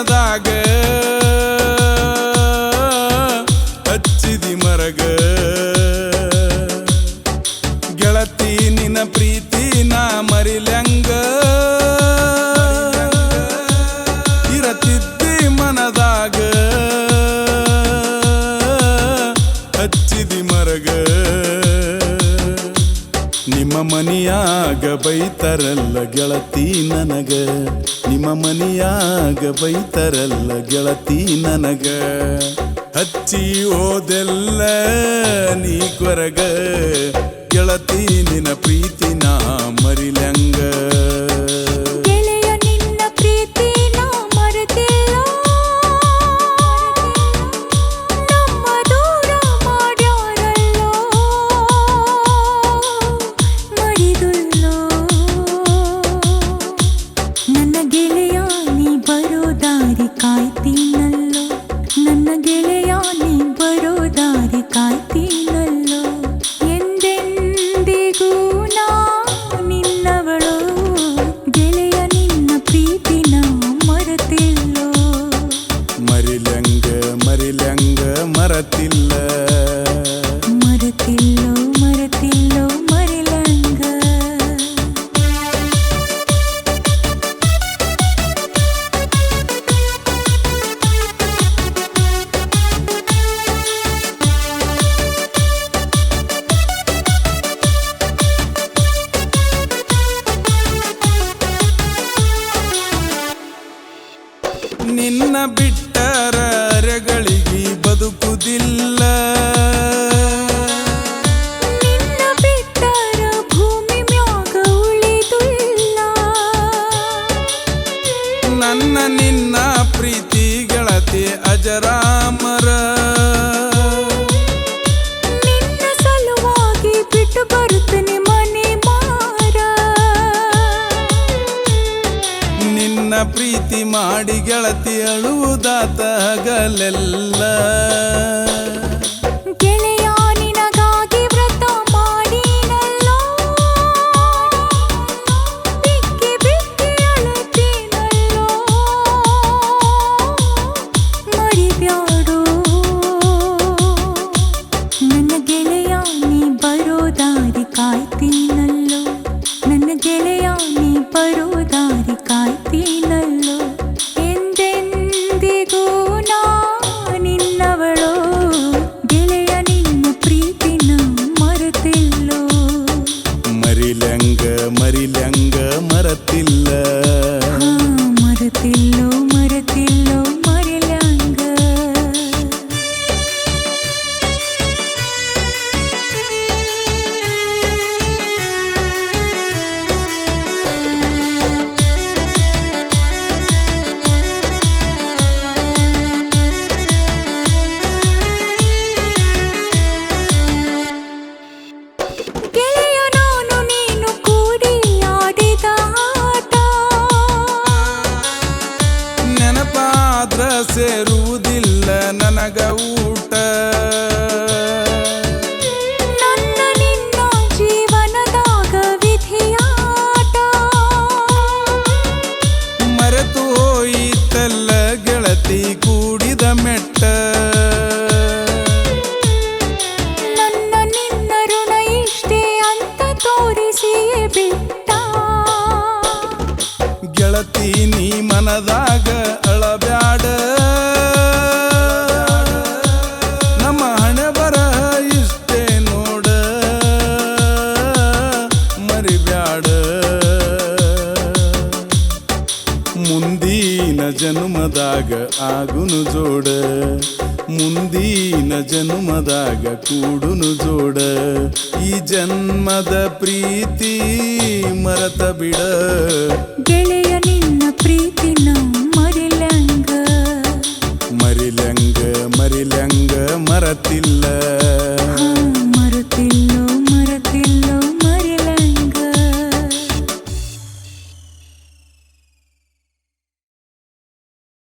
ಮನದಾಗ ಹಚ್ಚಿದಿ ಮರಗ ಗೆಳತಿ ನಿನ್ನ ಪ್ರೀತಿ ನಾ ಮರಿಲ್ಯಂಗ ಇರತಿದ್ದಿ ಮನದಾಗ ಹಚ್ಚಿದಿ ಮರಗ ನಿಮ್ಮ ಮನಿಯಾಗ ಬೈತರಲ್ಲ ಗೆಳತಿ ನನಗ ನಿಮ್ಮ ಮನಿಯಾಗ ಬೈತರಲ್ಲ ಗೆಳತಿ ನನಗ ಹಚ್ಚಿ ಓದೆಲ್ಲ ನೀ ಕೊರಗ ಗೆಳತಿ ನಿನ್ನ ಪ್ರೀತಿ ನಾ ಮರಿಲ್ಯಂಗ ಮರಿಲ್ಯಂಗ ಮರತಿಲ್ಲ ಮರತಿಲ್ಲೋ ಮರತಿಲ್ಲೋ ಮರಿಲ್ಯಂಗ ನಿನ್ನ ಬಿಟ್ಟರ ಅರೆಗಳಿಗೆ ಬದುಕುದಿಲ್ಲ ನಿನ್ನ ಬಿಟ್ಟರ ಭೂಮಿ ಮ್ಯಾಗ ಉಳಿದುಲ್ಲ ನನ್ನ ನಿನ್ನ ಪ್ರೀತಿ ಗೆಳತಿ ಅಜರಾಮರ ನಿನ್ನ ಸಲುವಾಗಿ ಬಿಟ್ಟು ಬರುತ್ತನೆ ಮನೆ ಮಾರ ನಿನ್ನ ಪ್ರೀತಿ ಮಾಡಿ ಗೆಳತಿ ಅಳುವುದಾತ ಹಗಲೆಲ್ಲ ಗೆಳೆಯ ನಿನಗಾಗಿ ವ್ರತ ಮಾಡಿನಲ್ಲೋ ಬಿಕ್ಕಿ ಬಿಕ್ಕಿ ಅಳುತ್ತೀನಲ್ಲೋ ಮರಿಬ್ಯಾಡೋ ನನ್ನ ಗೆಳೆಯ ನೀ ಬರೋ ದಾರಿ ಕಾಯ್ತೀನಲ್ಲೋ ನನ್ನ ಗೆಳೆಯ ನೀ ಬರೋ ದಾರಿ ಕಾಯ್ತೀನಲ್ಲೋ ಎಂದೆಂದಿಗೂ ನಾ ನಿನ್ನವಳೋ ಗೆಳೆಯ ನಿನ್ನ ಪ್ರೀತಿನ ಮರೆತಿಲ್ಲೋ ಮರಿಲ್ಯಂಗ ಮರಿಲ್ಯಂಗ ಮರತಿಲ್ಲ ಮರೆತಿಲ್ಲೋ ಮರೆತಿಲ್ಲೋ ಮರಿಲ್ಯಂಗ ಗೆಳೆಯ ನಾನು ನೀನು ಕೂಡಿ ಆಡಿದ ಆಟ ನೆನಪಾದ್ರ ಸೇರುವುದಿಲ್ಲ ನನಗ ಊಟ ನನ್ನ ನಿನ್ನ ಜೀವನದಾಗ ವಿಧಿಯಾಟ ಮರೆತು ಹೋಯಿತಲ್ಲ ಗೆಳತಿ ಕೂಡಿದ ಮೆಟ್ಟ ನನ್ನ ನಿನ್ನ ಋಣ ಇಷ್ಟೇ ಅಂತ ತೋರಿಸಿಯೇ ಬಿಟ್ಟ ಗೆಳತಿ ನೀ ಮನದಾಗ ಅಳಬ್ಯಾಡ ನಮ್ಮ ಹಣೆ ಬರಹ ಇಷ್ಟೇ ನೋಡ ಮರಿಬ್ಯಾಡ ಮುಂದಿನ ಜನ್ಮದಾಗ ಆಗುನು ಜೋಡ ಮುಂದಿನ ಜನ್ಮದಾಗ ಕೂಡುನು ಜೋಡ ಈ ಜನ್ಮದ ಪ್ರೀತಿ ಮರತ ಬಿಡ ಗೆಳೆಯ ನಿನ್ನ ಪ್ರೀತಿನ ಮರಿಲ್ಯಂಗ ಮರಿಲ್ಯಂಗ ಮರಿಲ್ಯಂಗ ಮರತಿಲ್ಲ